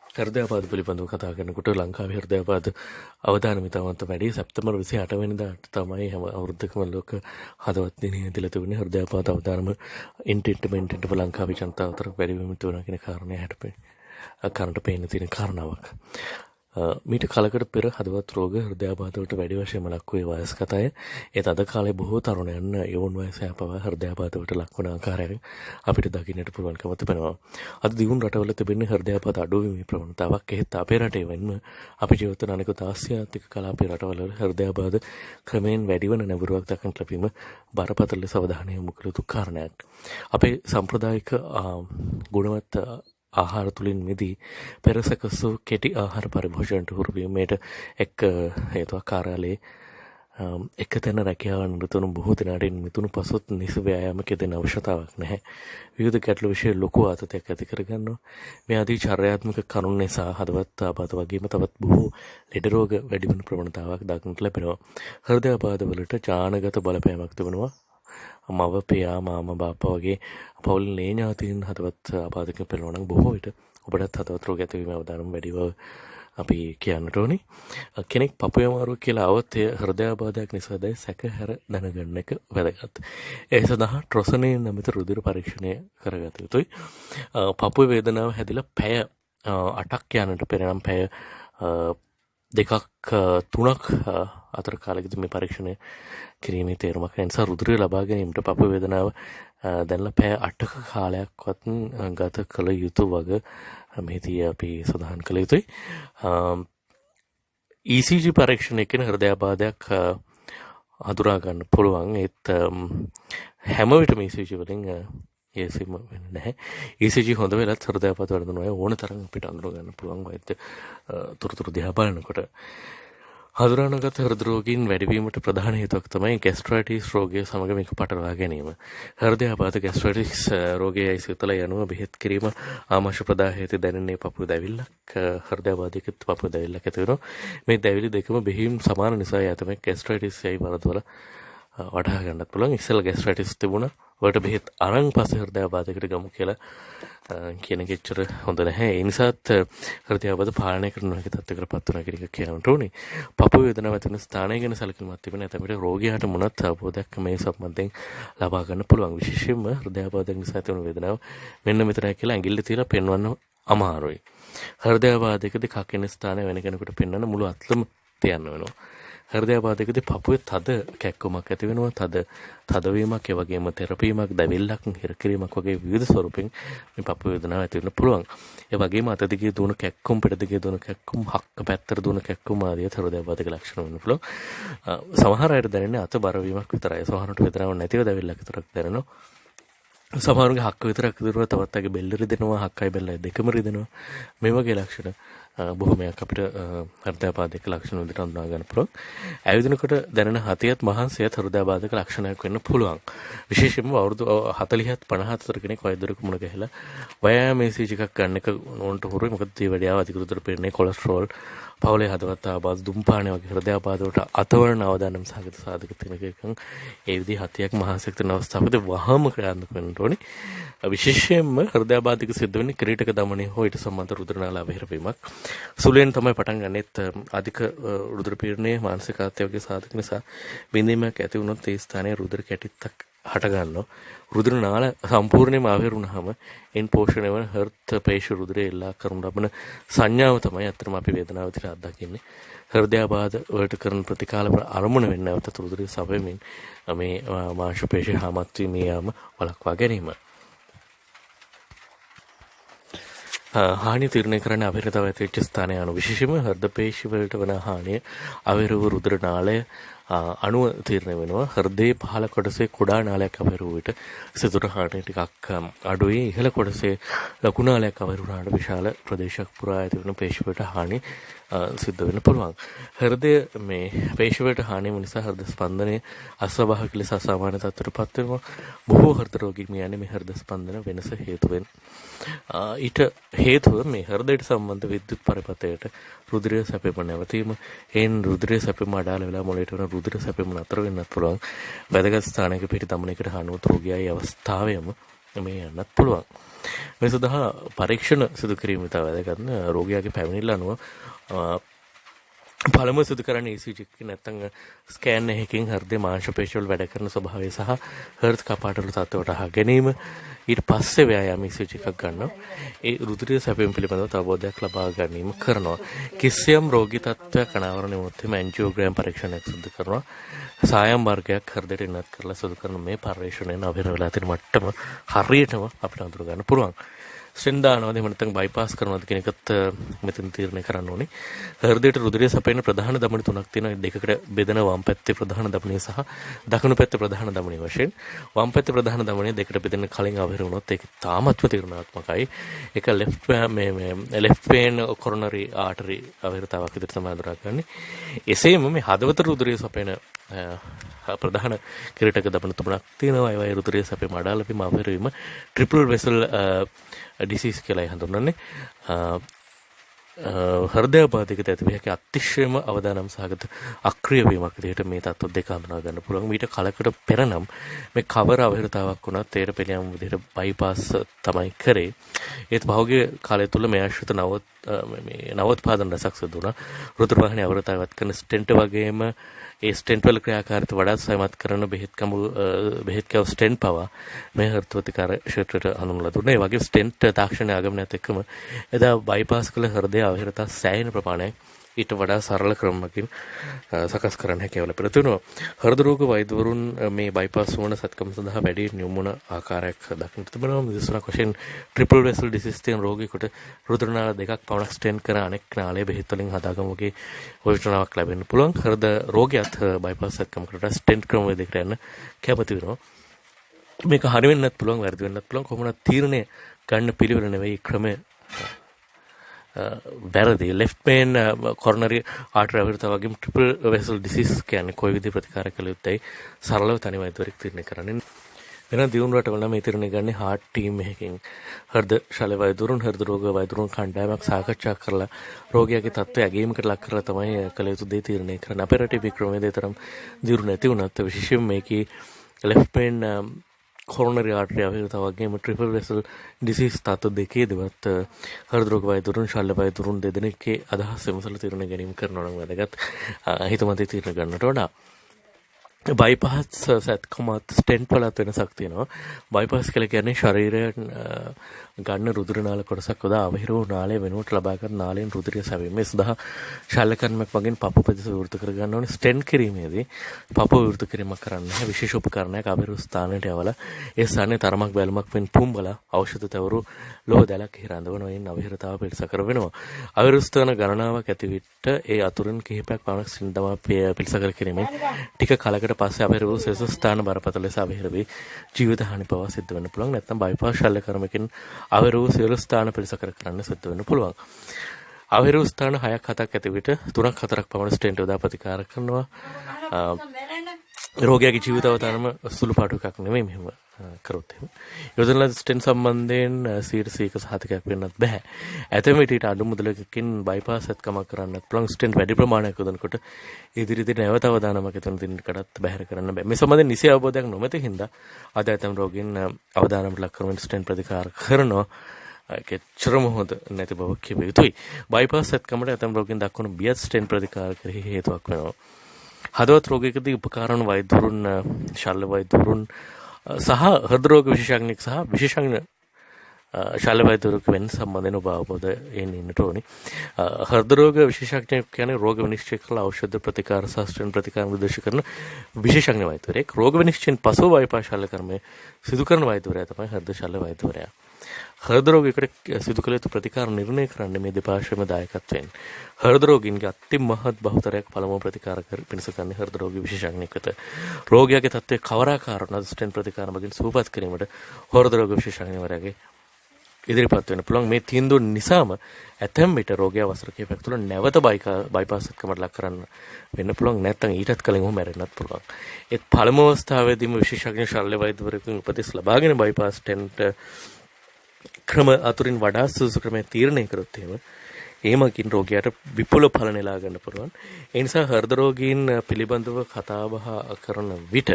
හෘදයාබාධ පිළිබඳව කතා කරනකොට ලංකාවේ හෘදයාබාධ අවදානම ඉතාමත් වැඩි. සැප්තැම්බර් 28 වෙනිදාට තමයි හැම අවුරුද්දකම ලෝක හදවත් දිනය දීලා තිබුණේ. හෘදයාබාධ අවදානම ඉන්ටෙන්ට් ලංකාවේ ජනතාව අතර වැඩි වෙමින් තිබුණා කියන කාරණය කරන්ට පේන තියෙන කාරණාවක්. මීට කලකට පෙර හදවත් රෝග හෘදයාබාධවලට වැඩි වශයෙන්ම ලක් වූ වයස්ගත අය ඒත් අද කාලේ බොහෝ තරුණයන් යොවුන් වයසේ පවා හෘදයාබාධවලට ලක්වන ආකාරයෙන් අපිට දකින්නට පුළුවන්කම තිබෙනවා. අද දියුණු රටවල තිබෙන හෘදයාබාධ අඩුවීමේ ප්‍රවණතාවක් එහෙත් අපේ රටේ වෙන්ම අපි ජීවත් වන අනෙකුත් ආසියාතික කලාපීය රටවල හෘදයාබාධ ක්‍රමයෙන් වැඩිවන නැඹුරුවක් දක්නට ලැබීම බරපතල ලෙස අවධානය යොමු කළ යුතු කාරණයක්. අපේ සම්ප්‍රදායික ගුණවත් ආහාර තුලින් මිදී පෙරසකසු කෙටි ආහාර පරිභෝජනයට හුරු වීමට එක් හේතුවක් කාර්යාලයේ එක තැන රැකියාව නිරතුණු බොහෝ දෙනාට මිතුණු පසුත් නිසි ව්‍යායාමක දෙන අවශ්‍යතාවක් නැහැ. විවිධ ගැටලු විශේෂ ලොකු ආතතියක් ඇති කරගන්නවා. මේ ආදී චර්යාත්මක කරුණු නිසා හදවත් ආබාධ වගේම තවත් බොහෝ ලෙඩ රෝග වැඩි වෙන ප්‍රවණතාවක් දක්නට ලැබෙනවා. හෘදයාබාධ වලට ජානගත බලපෑමක් තිබෙනවා. මව පියා මාමා බාප්පා වගේ පවුලේ ඥාතීන් හදවත් ආබාධකින් පෙළෙනවා නම් බොහෝ විට ඔබටත් හදවත් රෝග ඇතිවීම අවදානම් වැඩිව අපි කියන්නට ඕනේ. කෙනෙක් පපුවේ අමාරුව කියලා આવත් ඒ හෘදයාබාධයක් නිසාදයි සැකහැර දැනගන්න එක වැදගත්. ඒ සඳහා ට්‍රොසනේ නමිත රුධිර පරීක්ෂණය කරගත යුතුයි. පපුවේ වේදනාව හැදිලා පැය 8ක් යනට පෙර නම් පැය 2ක් 3ක් අතර කාලෙකදී මේ පරීක්ෂණය කිරීමේ තේරුමක් නිසා රුධිරය ලබා ගැනීමට පපුවේ වේදනාව දැන්ලා පැය 8ක කාලයක්වත් ගත කළ යුතු වග මේදී අපි සඳහන් කළ යුතුයි. ECG පරීක්ෂණයකින් හෘදයාබාධයක් හඳුනා ගන්න පුළුවන්. ඒත් හැම විටම ECG වලින් ඒසීම වෙන්නේ නැහැ. ECG හොඳ වෙලත් හෘදයාබාධ වර්ධනය ඕන තරම් අපිට අඳුර ගන්න පුළුවන් වෛද්‍ය තොරතුරු දිහා බලනකොට. හඳුනාගත් හෘද රෝගීන් වැඩිවීමට ප්‍රධාන හේතුවක් තමයි ગેස්ට්‍රයිටිස් රෝගය සමග මේක පටලවා ගැනීම. හෘදයාබාධ ගෑස්ට්‍රයිටිස් රෝගයයි සිතල යනුව බෙහෙත් කිරීම ආමාශය ප්‍රදාහයට දැනෙන්නේ පපුව දැවිල්ලක්. හෘදයාබාධයකත් පපුව දැවිල්ලක් ඇති වෙනවා. මේ දැවිලි දෙකම බෙහෙවින් සමාන නිසා තමයි ગેස්ට්‍රයිටිස් යයි වරදවල වඩා ගන්නත් පුළුවන්. ඉස්සෙල්ලා ગેස්ට්‍රයිටිස් තිබුණා. වලට බෙහෙත් අරන් පස්සේ හෘදයාබාධයකට ගමු කියලා කියන එක එච්චර හොඳ නැහැ. ඒ නිසාත් හෘදයාබාධ පාලනය කරන එක තත්ත්වයකට පත් වෙනවා කියන එක කියන්නට ඕනේ. පපුව වේදනාව ඇති වෙන ස්ථානය ගැන සැලකිලිමත් තිබෙන ඇතැම්ට රෝගියාට මොනත් අවබෝධයක් මේ සම්බන්ධයෙන් ලබා ගන්න පුළුවන්. විශේෂයෙන්ම හෘදයාබාධයක් නිසා ඇති වෙන වේදනාව මෙන්න මෙතනයි කියලා ඇඟිල්ල තියලා පෙන්වන්න අමාරුයි. හෘදයාබාධයකදී කකින ස්ථානය වෙන කෙනෙකුට පෙන්වන්න මුළු අත්ලම තියන්න වෙනවා. හෘදයාබාධයකදී පපුවේ තද කැක්කුමක් ඇති වෙනවා. තදවීමක්, ඒ වගේම තෙරපීමක්, දැවිල්ලක්, හිරකිරීමක් වගේ විවිධ ස්වරූපෙන් මේ පපුවේ වේදනාව ඇති වෙන්න පුළුවන්. ඒ වගේම අත දිගේ දුවන කැක්කුම්, පිට දිගේ දුවන කැක්කුම්, හක්ක පැත්තට දුවන කැක්කුම් ආදී හෘදයාබාධක ලක්ෂණ වෙන්න පුළුවන්. සමහර අයට දැනෙන්නේ අත බර වීමක් විතරයි. සමහරට වේදනාවක් නැතිව දැවිල්ලක් විතරක් දැනෙනවා. සමහරුගේ හක්ක විතරක් දිරුවා, තවත් අයගේ බෙල්ල රිදෙනවා, හක්කයි බෙල්ලයි දෙකම රිදෙනවා. මේ වගේ ලක්ෂණ බොහොමයක් අපිට හෘදයාබාධක ලක්ෂණ විදිහට හඳුනා ගන්න පුළුවන්. ඇවිදිනකොට දැනෙන හතියත් මහන්සියත් හෘදයාබාධක ලක්ෂණයක් වෙන්න පුළුවන්. විශේෂයෙන්ම අවුරුදු 40ත් 50ත් කෙනෙක් වෛද්‍යවරයෙකු මුණ ගැහිලා ව්‍යායාම ECG එකක් ගන්න එක ඕනට හුරුයි. මොකද මේ වැඩියාව අධික දුරට පෙරනේ කොලෙස්ටරෝල්, පවුලේ හදවත් ආබාධ, දුම්පානය වගේ හෘදයාබාධ වලට අතවරන අවදානම් සාගත සාධක තියෙන එකකින් ඒ විදිහ හතියක් මහන්සියක් තියෙන අවස්ථාවකදී වහම ක්‍රියාත්මක වෙන්න ඕනේ. විශේෂයෙන්ම හෘදයාබාධික සිද්ධ වෙන්නේ ක්‍රීඩක දමනය හෝ ඊට සම්බන්ධ රුධිර නාල අවහිරවීමක්. සුළුෙන් තමයි පටන් ගන්නෙත් අධික රුධිර පීඩනයේ මානසික ආතතිය වගේ සාධක නිසා බිඳීමක් ඇති වුණොත් ඒ ස්ථානයේ රුධිර කැටිත්තක් හට ගන්නවා. රුධිර නාල සම්පූර්ණයෙන්ම අවහිරුණාම එන් පෝෂණය වන හෘද පේශි රුධිරය එල්ලා කරනු ලබන සංඥාව තමයි අත්‍තරම අපි වේදනාව විදිහට අත්දකින්නේ. හෘදයාබාධ වලට කරන ප්‍රතිකාල අරමුණ වෙන්නේ නැවත රුධිරය සවෙමින් මේ මාංශ පේශි හාමත් වීම යාම වළක්වා ගැනීම. හානිය තීරණය කරන්න අවහිරතාව ඇතිවෙච්ච ස්ථානය අනුව විශේෂයෙන්ම හෘද පේශි වලට වන හානිය අවහිර වූ රුධිර නාලය අණුව තීරණය වෙනවා. හෘදයේ පහළ කොටසේ කුඩා නාලයක් අවහිර වූ විට සිදුර හානිය ටිකක් අඩුයි. ඉහළ කොටසේ ලඝු නාලයක් අවහිර වුණාට විශාල ප්‍රදේශයක් පුරා ඇති වෙන පේශි වලට හානිය සිද්ධ වෙන්න පුළුවන්. හෘදය මේ පේශි වලට හානිය නිසා හෘද ස්පන්දනය අස්වාභාවික ලෙස අසාමාන්‍ය තත්ත්වයටපත් වෙනවා. බොහෝ හෘද රෝගීන් කියන්නේ මේ හෘද ස්පන්දන වෙනස හේතුවෙන්. ඊට හේතුව මේ හෘදයට සම්බන්ධ විද්‍යුත් පරිපථයට රුධිරය සැපෙම නැවතීම, එයින් රුධිරය සැපෙම අඩාල වෙලා මොළයට වන රුධිර සැපෙම නතර වෙන්නත් පුළුවන්. වැදගත් ස්ථානයක පිට දමනයකට හානුවත් රෝගියාගේ අවස්ථාවෙම මේ යන්නත් පුළුවන්. මේ සඳහා පරීක්ෂණ සිදු කිරීම තමයි වැදගත්. රෝගියාගේ පැමිණිල්ල අනුව පළමුව සිදු කරන්නේ ECG එක නැත්නම් ස්කෑන් එකකින් හෘද මාංශ පේශිවල වැඩ කරන ස්වභාවය සහ හෘද කපාටවල තත්ත්වයට අහ ගැනීම. ඊට පස්සේ ව්‍යායාම ECG එකක් ගන්නවා. ඒ රුධිරය සැපීම පිළිබඳව අවබෝධයක් ලබා ගැනීම කරනවා. කිසියම් රෝගී තත්ත්වයක් අනාවරණය වුණොත් එimhe ඇන්ජියෝග්‍රෑම් පරීක්ෂණයක් සිදු කරනවා. සායම් වර්ගයක් හෘදයට ඉන්නත් කරලා සිදු කරන මේ පරීක්ෂණයෙන් අවහිර වෙලා තියෙන මට්ටම හරියටම අපිට අඳුර ගන්න පුළුවන්. ස්ටෙන්ට් දානවාද එහෙම නැත්නම් බයිපාස් කරනවාද කියන එකත් මෙතන තීරණය කරන්න ඕනේ. හෘදයට රුධිරය සපයන ප්‍රධාන ධමනි තුනක් තියෙනවා. දෙකකට බෙදෙන වම් පැත්තේ ප්‍රධාන ධමනිය සහ දකුණු පැත්තේ ප්‍රධාන ධමනිය වශයෙන්. වම් පැත්තේ ප්‍රධාන ධමනිය දෙකට බෙදෙන කලින් අවහිර වුණොත් ඒක තාමත්ම තීරණාත්මකයි. ඒක left vein coronary artery අවහිරතාවක් විදිහට තමයි අඳුරගන්නේ. එසේම මේ හදවත රුධිරය සපයන ප්‍රධාන කිරීටක ධමනි තුනක් තියෙනවා. ඒවායේ රුධිරය සපයීම අඩාලපීම අවහිර වීම triple vessel disease කියලා හඳුන්වන්නේ. හෘදයාබාධයකට ඇති වෙහි අතිශයම අවදානම් සහගත අක්‍රිය වීමක් විදිහට මේ තත්ත්ව දෙක හඳුනා ගන්න පුළුවන්. මීට කලකට පෙර නම් මේ කවර අවහිරතාවක් වුණත් ඒට පිළියම් විදිහට බයිපාස් තමයි කරේ. ඒත් පහුගිය කාලය තුල මේ ආශ්‍රිත නවෝත්පාදන රසක් සිදු වුණා. රුධිර වාහිනිය අවරතාවත් කරන ස්ටෙන්ට් වගේම ඒ ස්ටෙන්ට් වල ක්‍රියාකාරීත්වය වඩාත් සමත් කරන බෙහෙත් කව ස්ටෙන්ට් පවා මේ හෘදවතිකාර ක්ෂේත්‍රයට හඳුන්වලා දුන්නා. ඒ වගේ ස්ටෙන්ට් තාක්ෂණයේ ආගමනයත් එක්කම එදා බයිපාස් කළ හෘදය අවහිරතා සෑහෙන ප්‍රමාණයක් ඊට වඩා සරල ක්‍රමකින් සකස් කරන්න හැකියාව ලැබෙලා තිනවා. හෘද රෝග වෛද්‍යවරුන් මේ බයිපාස් වුණ සත්කම් සඳහා වැඩි නියමුණ ආකාරයක් දක්නට තිබෙනවා. විශේෂණ වශයෙන් ට්‍රිපල් වෙසල් ඩිසීස් තියෙන රෝගියෙකුට රුධිර නාල දෙකක් පමණක් ස්ටෙන්ට් කර අනෙක් නාලයේ බෙහෙත් වලින් හදාගමුගේ වේදනාවක් ලැබෙන්න පුළුවන්. හෘද රෝගියත් බයිපාස් සත්කමකට ස්ටෙන්ට් ක්‍රම වේදයකට යන්න කැමති වෙනවා. මේක හරි වෙන්නත් පුළුවන්, වැරදි වෙන්නත් පුළුවන්. කොහොමද තීරණය ගන්න පිළිවෙල නෙවෙයි ක්‍රමය වැරදි. left vein coronary artery අවහිරතාව වගේම triple vessel disease කියන්නේ කොයි විදිහේ ප්‍රතිකාර කළ යුත්තේ සරලව තනි වෛද්‍යවරයෙක් තීරණය කරන්නේ. වෙන දියුණු රටවල නම් මේ තීරණය ගන්නේ heart team එකකින්. හෘද ශල්‍ය වෛද්‍යවරුන් හෘද රෝග වෛද්‍යවරුන් කණ්ඩායමක් සාකච්ඡා කරලා රෝගියාගේ තත්ත්වය ඇගීමකට ලක් කරලා තමයි කළ යුතු දේ තීරණය කරන්නේ. අපේ රටේ වික්‍රමයේ තරම් දියුණු නැති වුණත් විශේෂයෙන් මේකේ left vein coronary artery අවහිරතාව වගේම triple vessel disease තත්ත්ව දෙකේදීවත් හෘද රෝග වෛද්‍යවරුන් ශල්‍ය වෛද්‍යවරුන් දෙදෙනෙක්ගේ අදහස් විමසලා තීරණය ගැනීම කරනවා නම් වැදගත්. හිතමතේ තීරණ ගන්නට වඩා බයිපාස් සත්කමත් ස්ටෙන්ට් වලත් වෙනසක් තියෙනවා. බයිපාස් කියලා කියන්නේ ශරීරයෙන් ගන්න රුධිර නාල කොටසක් වඩා අවහිර වූ නාලය වෙනුවට ලබා ගන්න නාලයෙන් රුධිරය සැවීම. මේ සඳහා ශල්‍ය කර්මයක් වගේ පපු ප්‍රදේශ විවෘත කර ගන්න ඕනේ. ස්ටෙන්ට් කිරීමේදී පපුව විවෘත කිරීමක් කරන්න නැහැ. විශේෂ උපකරණයක් අවහිර ස්ථානයට යවලා ඒ ස්ථානයේ තරමක් බැලුමක් වෙන පුම්බලා ఔෂධ තවරු ලෝහ දැලක් හිරඳවනවා. එයින් අවහිරතාව පිළිසකර වෙනවා. අවහිර ස්ථාන ගණනාවක් ඇති විට ඒ අතුරින් කිහිපයක් පමණ සින්දම පිළිසකර කිරීමෙන් ටික කලකට පස්සේ අවහිර වූ සෙසු ස්ථාන බරපතල ලෙස අවහිර වී ජීවිත හානි පවා සිද්ධ වෙන්න පුළුවන්. නැත්නම් බයිපාස් ශල්‍ය කර්මකින් අවහිර වූ සියලු ස්ථාන පිළිසකර කරන්න සිද්ධ වෙන්න පුළුවන්. අවහිර වූ ස්ථාන 6ක් 7ක් ඇති විට 3ක් 4ක් පමණ ස්ටෙන්ට් යොදා ප්‍රතිකාර කරනවා. රෝගියාගේ ජීවිත අවතාරම සුළු පාටු එකක් නෙමෙයි මෙහෙම කරොත් එහෙම. යොදන ලද ස්ටෙන්ට් සම්බන්ධයෙන් 100% සහතිකයක් වෙන්නත් බෑ. ඇතැම් විට ඊට අඩු මුදලකින් බයිපාස් සත්කමක් කරන්නත් පුළුවන්. ස්ටෙන්ට් වැඩි ප්‍රමාණයක් යොදනකොට ඉදිරියේදී නැවත අවදානමක් එතන දිනකටත් බැහැර කරන්න බෑ. මේ සම්බන්ධයෙන් නිසි අවබෝධයක් නොමැති හින්දා අද ඇතැම් රෝගීන් අවදානමට ලක් කරමින් ස්ටෙන්ට් ප්‍රතිකාර කරනවා. කෙච්චරම හොඳ නැති බව කිව යුතුයි. බයිපාස් සත්කමට ඇතැම් රෝගීන් දක්වන බියත් ස්ටෙන්ට් ප්‍රතිකාර කෙරෙහි හේතුවක් වෙනවා. හදවත් රෝගයකදී උපකාරණ වෛද්‍යවරුන් ශල්‍ය වෛද්‍යවරුන් සහ හෘද රෝග විශේෂඥයෙක් සහ විශේෂඥ ශල්‍ය වෛද්‍යවරුක වෙන සම්බන්ධයෙන් ඔබ අවබෝධයෙන් ඉන්නට ඕනි. හෘද රෝග විශේෂඥයෙක් කියන්නේ රෝග විනිශ්චය කළ ඖෂධ ප්‍රතිකාර සහ ස්ටෙන්ට් ප්‍රතිකාර නිර්දේශ කරන විශේෂඥ වෛද්‍යවරයෙක්. රෝග විනිශ්චයෙන් පසුව බයිපාස් ශල්‍ය කර්මය සිදු කරන වෛද්‍යවරයා තමයි හෘද ශල්‍ය වෛද්‍යවරයා. හෘද රෝගයකට සිදු කළ යුතු ප්‍රතිකාර නිර්ණය කරන්නේ මේ දෙපාර්ශ්වයේම දායකත්වයෙන්. හෘද රෝගීන්ගේ අතිමහත් බහුතරයක් පළමුව ප්‍රතිකාර පිණිස ගන්න හෘද රෝගී විශේෂඥයෙක් වෙත. රෝගියාගේ තත්ත්වය කවරාකාර වුණත් ස්ටෙන්ට් ප්‍රතිකාර මගින් සුවපත් කිරීමට හෘද රෝග විශේෂඥවරයාගේ ඉදිරිපත් වෙන්න පුළුවන්. මේ තීන්දුව නිසාම ඇතැම් විට රෝගියා වසර කිහිපයක් තුළ නැවත බයිපාස් සත්කමට ලක් කරන්න වෙන්න පුළුවන්. නැත්නම් ඊටත් කලින් ඔහු මැරෙන්නත් පුළුවන්. ඒත් පළමු අවස්ථාවේදීම විශේෂඥ ශල්‍ය වෛද්‍යවරයෙකුගෙන් උපදෙස් ලබාගෙන බයිපාස් ස්ටෙන්ට් ක්‍රම අතුරින් වඩා සුදුසු ක්‍රමයක් තීරණය කරොත් එහෙම ඒමකින් රෝගියාට විපුල ඵල නෙලා ගන්න පුළුවන්. ඒ නිසා හෘද රෝගීන් පිළිබඳව කතා බහ කරන විට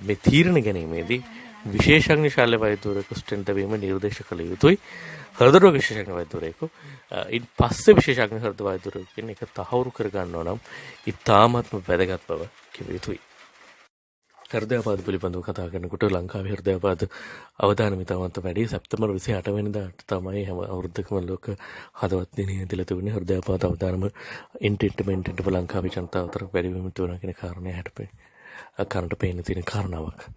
මේ තීරණ ගැනීමේදී විශේෂඥ ශල්‍ය වෛද්‍යවරයෙකු ස්ටෙන්ට් වීම නිර්දේශ කළ යුතුයි. හෘද රෝග විශේෂඥ වෛද්‍යවරයෙකු ඉන් පස්සේ විශේෂඥ හෘද වෛද්‍යවරයෙකු කියන එක තහවුරු කර ගන්නවා නම් ඉතාමත්ම වැදගත් බව කිව යුතුයි. හෘදයාබාධ පිළිබඳව කතා කරනකොට ලංකාවේ හෘදයාබාධ අවදානම ඉතාමත් වැඩි. සැප්තැම්බර් 28 වෙනිදාට තමයි හැම අවුරුද්දකම ලෝක හදවත් දිනය දීලා තිබුණේ. හෘදයාබාධ අවදානම ඉන්ටෙන්ට්මන්ට් ලංකාවේ ජනතාව අතර වැඩි වෙමින් තිබුණා කියන කාරණය කනට පේන තියෙන කාරණාවක්.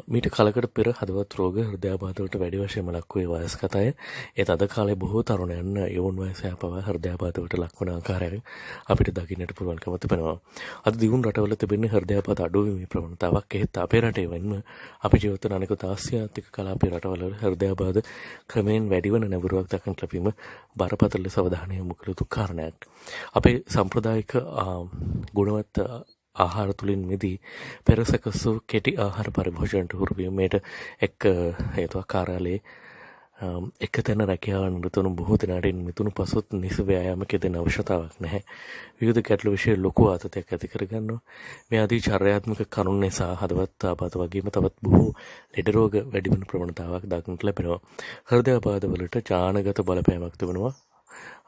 මීට කලකට පෙර හදවත් රෝග හෘදයාබාධවලට වැඩි වශයෙන්ම ලක් වූ වයස්ගත අය ඒත් අද කාලේ බොහෝ තරුණයන් යොවුන් වයසේ පවා හෘදයාබාධවලට ලක්වන ආකාරයෙන් අපිට දකින්නට පුළුවන්කම තිබෙනවා. අද දියුණු රටවල තිබෙන හෘදයාබාධ අඩුවීමේ ප්‍රවණතාවක් එහෙත් අපේ රටේ වෙන්ම අපේ ජීවිත අනෙකුත් ආසියාතික කලාපීය රටවල හෘදයාබාධ ක්‍රමයෙන් වැඩිවන නැඹුරුවක් දක්නට ලැබීම බරපතල ලෙස අවධානය යොමු කළ යුතු කාරණයක්. අපේ සම්ප්‍රදායික ගුණවත් ආහාර තුලින් මිදී පෙරසකසු කෙටි ආහාර පරිභෝජනයට හුරු වීමට එක් හේතුවක් කාර්යාලයේ එක තැන රැකියාව නිරතවන බොහෝ දෙනාට මිතුණු පසුත් නිසි ව්‍යායාමක යෙදෙන අවශ්‍යතාවක් නැහැ. විවිධ ගැටලු විෂය ලොකු ආතතියක් ඇති කරගන්නවා. මේ ආදී චර්යාත්මක කරුණු නිසා හදවත් ආබාධ වගේම තවත් බොහෝ ලෙඩ රෝග වැඩි වෙන ප්‍රවණතාවක් දක්නට ලැබෙනවා. හෘදයාබාධ වලට ජානගත බලපෑමක් තිබෙනවා.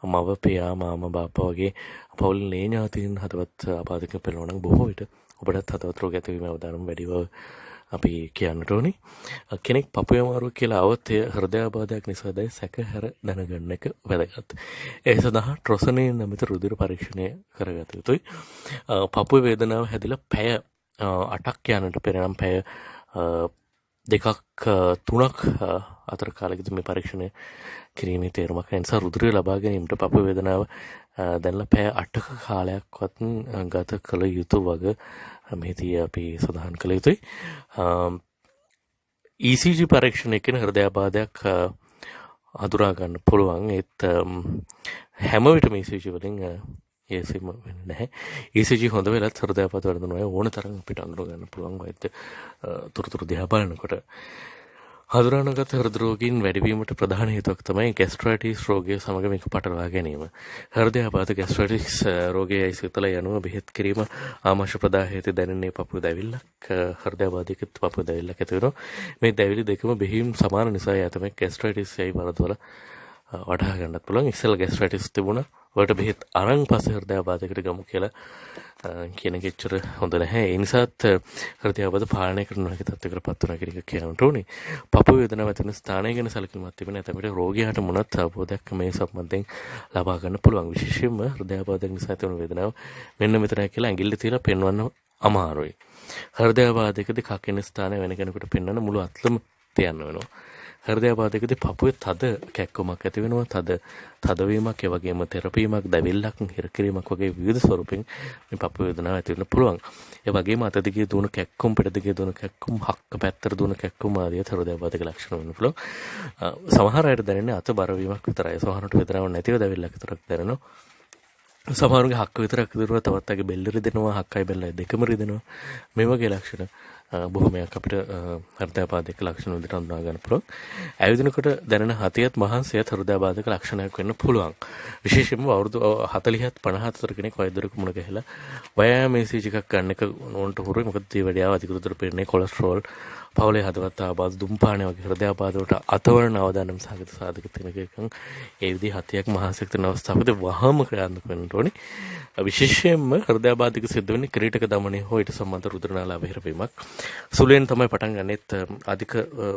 මව පියා මාමා බාප්පා වගේ පවුලේ ඥාතීන් හදවත් ආබාධක පෙළෙනවා නම් බොහෝ විට ඔබටත් හදවත් රෝග ඇතිවීම අවදානම් වැඩිව අපි කියන්නට ඕනි. කෙනෙක් පපුවේ අමාරුව කියලා આવොත් ඒ හෘදයාබාධයක් නිසාදයි සැකහැර දැනගන්න එක වැදගත්. ඒ සඳහා ට්‍රොසනින් නැමැති රුධිර පරීක්ෂණය කරගත යුතුයි. පපුවේ වේදනාව හැදිලා පැය 8ක් යනට පෙර නම් පැය 2ක් 3ක් අතර කාලෙකදී මේ පරීක්ෂණය කිරීමේ තේරුමක් නිසා රුධිරය ලබා ගැනීමට පපුව වේදනාව දැන්ලා පැය 8ක කාලයක්වත් ගත කළ යුතු වග මෙහිදී අපි සඳහන් කළ යුතුයි. ECG පරීක්ෂණයකින් හෘදයාබාධයක් හඳුනා ගන්න පුළුවන්. ඒත් හැම විටම ECG වලින් ඒසෙම වෙන්නේ නැහැ. ECG හොඳ වෙලත් හෘදයාබාධ වර්ධනය ඕන තරම් අපිට අඳුර ගන්න පුළුවන් වෛද්‍ය තොරතුරු දිහා බලනකොට. හඳුනාගත් හෘද රෝගීන් වැඩිවීමට ප්‍රධාන හේතුවක් තමයි ગેස්ට්‍රයිටිස් රෝගය සමග මේක පටලවා ගැනීම. හෘදයාබාධ ગેස්ට්‍රයිටිස් රෝගයයි සිතල යනුව බෙහෙත් කිරීම ආමාශය ප්‍රදාහයට දැනෙන්නේ පපුව දැවිල්ලක්. හෘදයාබාධයකත් පපුව දැවිල්ලක් ඇති වෙනවා. මේ දැවිලි දෙකම බෙහෙවින් සමාන නිසා යතම ગેස්ට්‍රයිටිස් යයි වරදවල වටහා ගන්නත් පුළුවන්. ඉස්සෙල්ලා ગેස්ට්‍රයිටිස් තිබුණා. වලට බෙහෙත් අරන් පස්සේ හෘදයාබාධයකට ගමු කියලා කියන එක එච්චර හොඳ නැහැ. ඒ නිසාත් හෘදයාබාධ පාලනය කරන එක තත්ත්වයකට පත් වෙනවා කියන එක කියන්නට ඕනේ. පපුව වේදනාව ඇති වෙන ස්ථානය ගැන සැලකිලිමත් තිබෙන ඇතැම්ට රෝගියාට මොනත් අවබෝධයක් මේ සම්බන්ධයෙන් ලබා ගන්න පුළුවන්. විශේෂයෙන්ම හෘදයාබාධයක් නිසා ඇති වන වේදනාව මෙන්න මෙතනයි කියලා ඇඟිල්ල තියලා පෙන්වන්න අමාරුයි. හෘදයාබාධයකදී කකින ස්ථානය වෙන කෙනෙකුට පෙන්වන්න මුළු අත්ලම තියන්න වෙනවා. හෘදයාබාධයකදී පපුවේ තද කැක්කමක් ඇති වෙනවා. තදවීමක්, ඒ වගේම තෙරපීමක්, දැවිල්ලක්, හිරකිරීමක් වගේ විවිධ ස්වරූපෙන් මේ පපුවේ වේදනාව ඇති වෙන්න පුළුවන්. ඒ වගේම අත දිගේ දුවන කැක්කුම්, පිට දිගේ දුවන කැක්කුම්, හක්ක පැත්තට දුවන කැක්කුම් ආදී හෘදයාබාධක ලක්ෂණ වෙන්න පුළුවන්. සමහර අයට දැනෙන්නේ අත බර වීමක් විතරයි. සමහරට වේදනාවක් නැතිව දැවිල්ලක් විතරක් දැනෙනවා. සමහරුගේ හක්ක විතරක් දිරුවා, තවත් අයගේ බෙල්ල රිදෙනවා, හක්කයි බෙල්ලයි දෙකම රිදෙනවා. මේ වගේ ලක්ෂණ බොහොමයක් අපිට හෘදයාබාධක ලක්ෂණ විදිහට හඳුනා ගන්න පුළුවන්. ඇවිදිනකොට දැනෙන හතියත් මහන්සියත් හෘදයාබාධක ලක්ෂණයක් වෙන්න පුළුවන්. විශේෂයෙන්ම අවුරුදු 40ත් 50ත් අතර කෙනෙක් වෛද්‍යවරයෙකු මුණ ගැහිලා ව්‍යායාම ECG එකක් ගන්න එක ඕනට හුරුයි. මොකද ඒ වැඩියාව අධික දුරට පෙරනේ කොලෙස්ටරෝල්, පවුලේ හදවත් ආබාධ, දුම්පානය වගේ හෘදයාබාධ වලට අතවරන අවදානම් සාගත සාධක තියෙන එකකින් ඒ විදිහ හතියක් මහන්සියක් තියෙන අවස්ථාවකදී වහම ක්‍රියාත්මක වෙන්න ඕනේ. විශේෂයෙන්ම හෘදයාබාධික සිද්ධ වෙන්නේ ක්‍රීඩක දමනය හෝ ඊට සම්බන්ධ රුධිර නාල අවහිරවීමක්. සුළුෙන් තමයි පටන් ගන්නෙත් අධික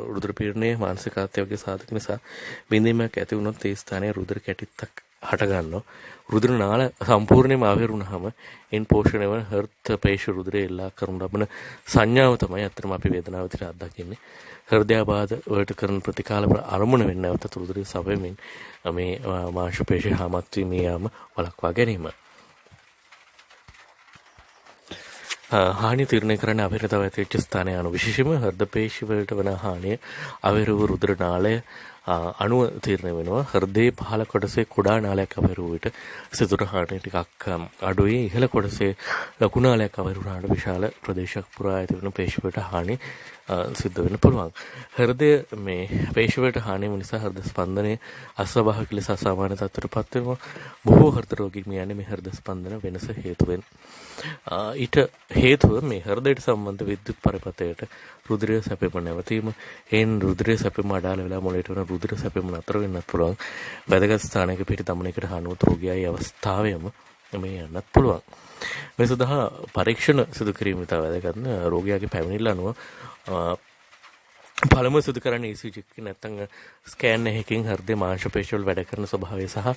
රුධිර පීඩනයේ මානසික ආතතිය වගේ සාධක නිසා බින්දීමක් ඇති වුණොත් ඒ ස්ථානයේ රුධිර කැටිත්තක් හට ගන්නවා. රුධිර නාල සම්පූර්ණයෙන්ම අවහිරුණාම එන් පෝෂණය වන හෘද පේශි රුධිරය එල්ලා කරනු ලබන සංඥාව තමයි අත්‍තරම අපි වේදනාව විතර අත්දකින්නේ. හෘදයාබාධ වලට කරන ප්‍රතිකාල අරමුණ වෙන්නේ නැවත රුධිරය සවෙමින් මේ මාංශ පේශි හාමත් වීම යාම වළක්වා ගැනීම. හානිය තීරණය කරන්න අවහිරතාව ඇතිවෙච්ච ස්ථානය අනුව විශේෂයෙන්ම හෘද පේශි වලට වන හානිය අවහිර වූ රුධිර නාලය අණුව තීරණය වෙනවා. හෘදයේ පහළ කොටසේ කුඩා නාලයක් අවහිරු විට සිදුර හානි ටිකක් අඩුයි. ඉහළ කොටසේ ලොකු නාලයක් අවහිරු වුණාට විශාල ප්‍රදේශයක් පුරා ඇති වෙන පේශිවලට හානි සිද්ධ වෙන්න පුළුවන්. හෘදය මේ පේශිවලට හානි වීම නිසා හෘද ස්පන්දනය අස්වාභාවික ලෙස අසාමාන්‍ය තත්ත්වයටපත් වෙනවා. බොහෝ හෘද රෝගීන් යන්නේ මේ හෘද ස්පන්දන වෙනස හේතුවෙන්. ඊට හේතුව මේ හෘදයට සම්බන්ධ විද්‍යුත් පරපතයට රුධිරය සැපෙම නැවතීම, එයින් රුධිරය සැපෙම අඩාල වෙලා මොළයට වන රුධිර සැපෙම නතර වෙන්නත් පුළුවන්. වැදගත් ස්ථානයක පිට දමනයකට හානුවත් රෝගියායි අවස්ථාවෙම මේ යන්නත් පුළුවන්. මේ සඳහා පරීක්ෂණ සිදු කිරීම ඉතා වැදගත්. රෝගියාගේ පැමිණිල්ල අනුව පළමුව සිදු කරන්නේ ECG එකකින් නැත්නම් ස්කෑන් එකකින් හෘදයේ මාංශ පේශිවල වැඩ කරන ස්වභාවය සහ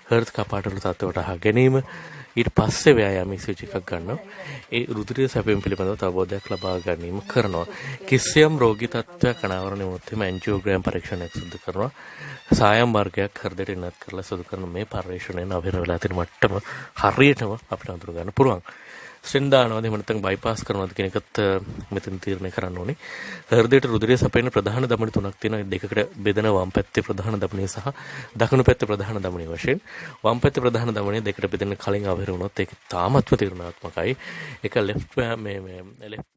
හෘද කපාටවල තත්ත්වයට අහ ගැනීම. ඊට පස්සේ ව්‍යායාම ECG එකක් ගන්නවා. ඒ රුධිරය සැපීම පිළිබඳව අවබෝධයක් ලබා ගැනීම කරනවා. කිසියම් රෝගී තත්ත්වයක් අනාවරණය වුණොත් එimhe ඇන්ජියෝග්‍රෑම් පරීක්ෂණයක් සිදු කරනවා. සායම් වර්ගයක් හෘදයට එනත් කරලා සිදු කරන මේ පරීක්ෂණයෙන් අවහිර වෙලා තියෙන මට්ටම හරියටම අපිට අඳුර ගන්න පුළුවන්. ස්ටෙන්ට් දානවාද එහෙම නැත්නම් බයිපාස් කරනවාද කියන එකත් මෙතන තීරණය කරන්න ඕනේ. හෘදයට රුධිරය සපයන ප්‍රධාන ධමනි තුනක් තියෙනවා. දෙකකට බෙදෙන වම් පැත්තේ ප්‍රධාන ධමනිය සහ දකුණු පැත්තේ ප්‍රධාන ධමනිය වශයෙන්. වම් පැත්තේ ප්‍රධාන ධමනිය දෙකට බෙදෙන කලින් අවහිර වුණොත් ඒක තාමත්ම තීරණාත්මකයි. ඒක left